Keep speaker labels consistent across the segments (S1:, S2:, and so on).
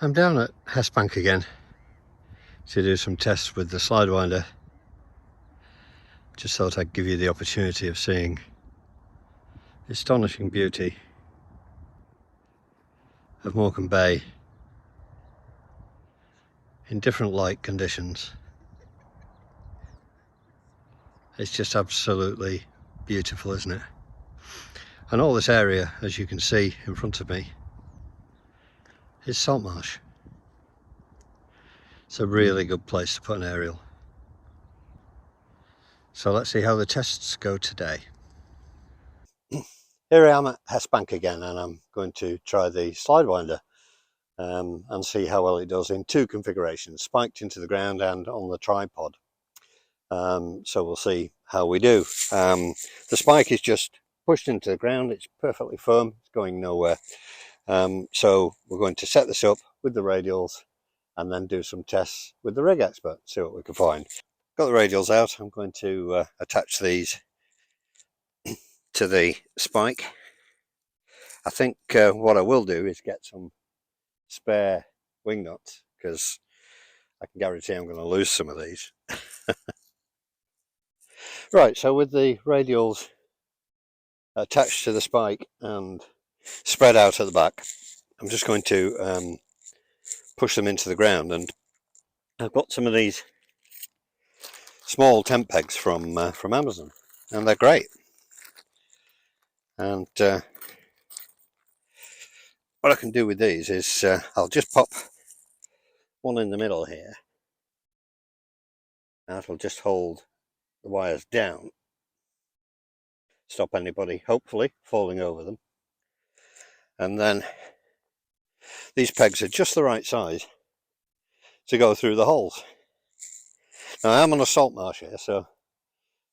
S1: I'm down at Hesbank again to do some tests with the Slidewinder. Just thought I'd give you the opportunity of seeing the astonishing beauty of Morecambe Bay in different light conditions. It's just absolutely beautiful, isn't it? And all this area, as you can see in front of me, is salt marsh. It's a really good place to put an aerial. So let's see how the tests go today. Here I am at Hesbank again, and I'm going to try the Slidewinder and see how well it does in two configurations, spiked into the ground and on the tripod. So we'll see how we do. The spike is just pushed into the ground, it's perfectly firm, it's going nowhere. So we're going to set this up with the radials and then do some tests with the rig expert, see what we can find. Got the radials out. I'm going to attach these to the spike. I think what I will do is get some spare wing nuts, because I can guarantee I'm going to lose some of these. Right, so with the radials attached to the spike and spread out at the back, I'm just going to push them into the ground. And I've got some of these small tent pegs from Amazon, and they're great. And what I can do with these is I'll just pop one in the middle here. That'll just hold the wires down, stop anybody hopefully falling over them. And then these pegs are just the right size to go through the holes. Now I am on a salt marsh here, so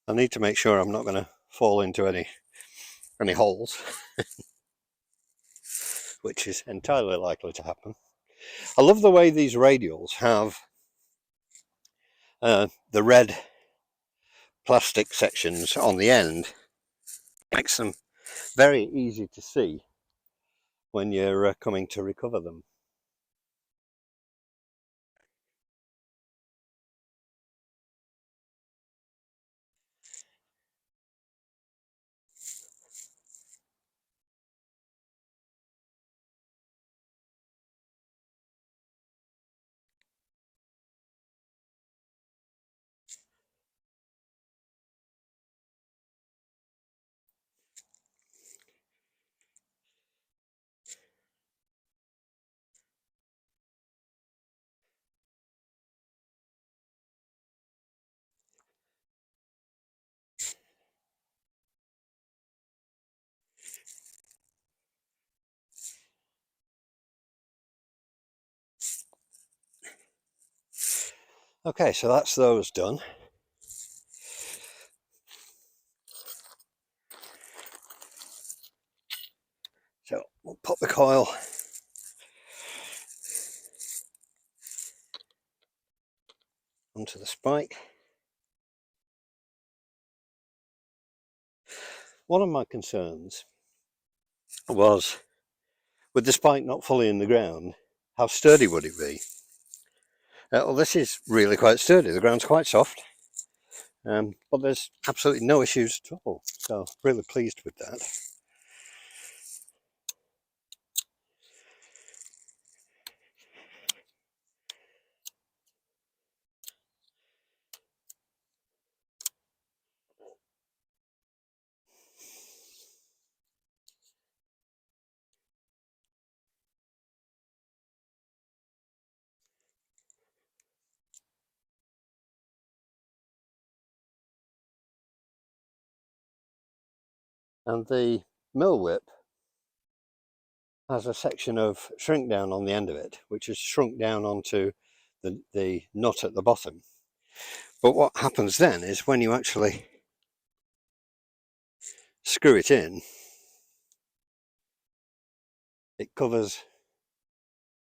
S1: I need to make sure I'm not going to fall into any holes, which is entirely likely to happen. I love the way these radials have the red plastic sections on the end. Makes them very easy to see when you're coming to recover them. Okay, so that's those done. So we'll pop the coil onto the spike. One of my concerns was, with the spike not fully in the ground, how sturdy would it be? Well, this is really quite sturdy. The ground's quite soft, but there's absolutely no issues at all. So really pleased with that. And the mill whip has a section of shrink down on the end of it, which is shrunk down onto the nut at the bottom. But what happens then is when you actually screw it in, it covers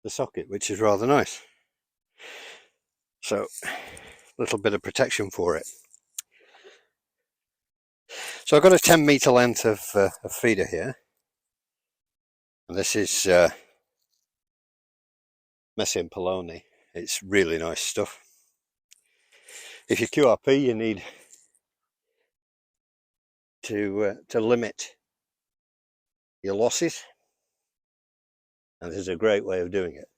S1: the socket, which is rather nice. So a little bit of protection for it. So I've got a 10-meter length of feeder here, and this is Messian Poloni. It's really nice stuff. If you QRP, you need to limit your losses, and this is a great way of doing it.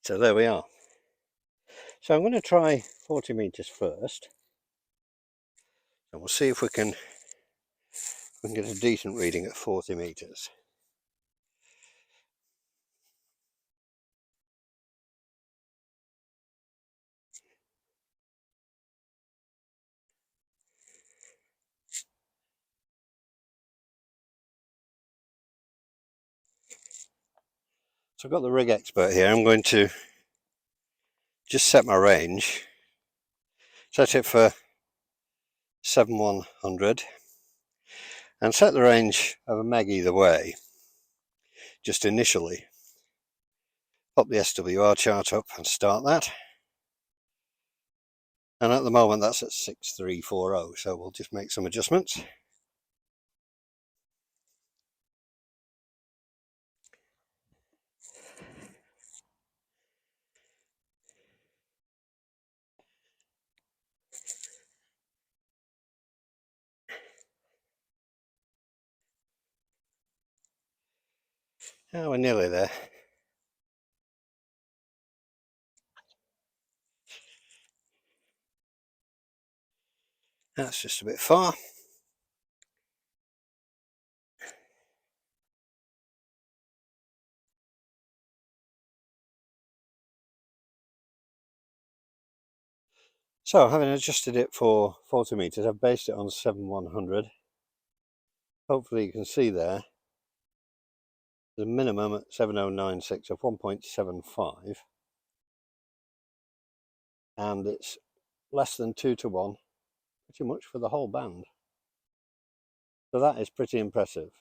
S1: So there we are. So I'm going to try 40 meters first, and we'll see if we can get a decent reading at 40 meters. So I've got the rig expert here. I'm going to just set my range, set it for 7100, and set the range of a meg either way, just initially. Pop the SWR chart up and start that. And at the moment that's at 6340, so we'll just make some adjustments. Oh, we're nearly there. That's just a bit far. So, having adjusted it for 40 meters, I've based it on 7100. Hopefully you can see there, there's a minimum at 7096 of 1.75, and it's less than 2 to 1, pretty much for the whole band. So that is pretty impressive.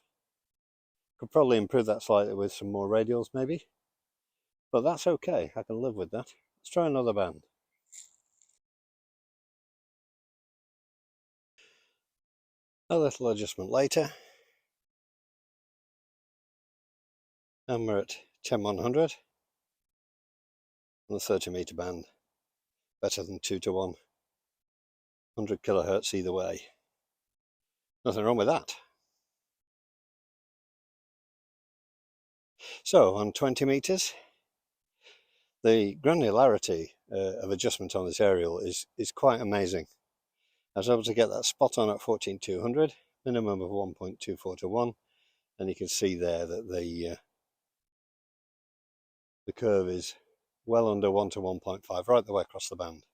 S1: Could probably improve that slightly with some more radials maybe, but that's okay, I can live with that. Let's try another band. A little adjustment later, and we're at 10100 on the 30 meter band, better than 2 to 1, 100 kilohertz either way. Nothing wrong with that. So on 20 meters, the granularity of adjustment on this aerial is quite amazing. I was able to get that spot on at 14200, minimum of 1.24 to 1, and you can see there that the curve is well under 1 to 1.5 right the way across the band.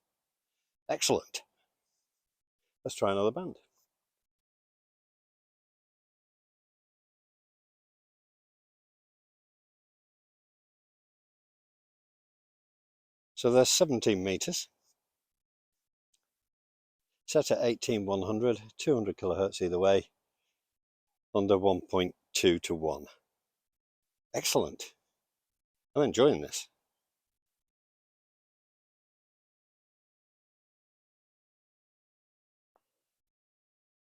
S1: Excellent. Let's try another band. So there's 17 meters, set at 18100, 200 kilohertz either way, under 1.2 to 1. Excellent. I'm enjoying this.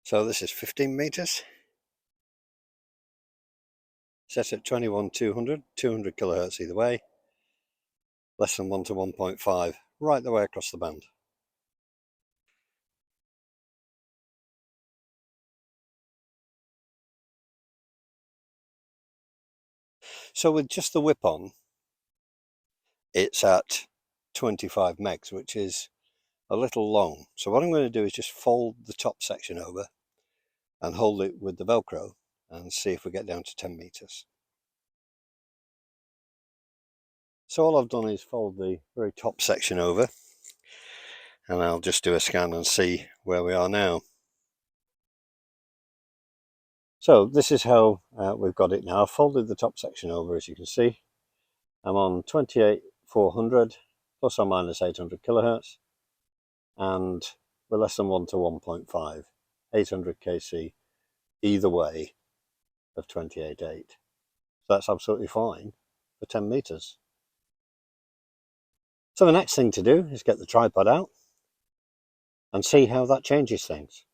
S1: So this is 15 meters, set at 21200, 200 kilohertz either way, less than 1 to 1.5, right the way across the band. So with just the whip on, it's at 25 megs, which is a little long. So what I'm going to do is just fold the top section over and hold it with the Velcro and see if we get down to 10 meters. So all I've done is fold the very top section over, and I'll just do a scan and see where we are now. So this is how we've got it now. I've folded the top section over, as you can see. I'm on 28400 plus or minus 800 kilohertz, and we're less than 1 to 1.5, 800 kc either way of 28.8. So that's absolutely fine for 10 meters. So the next thing to do is get the tripod out and see how that changes things.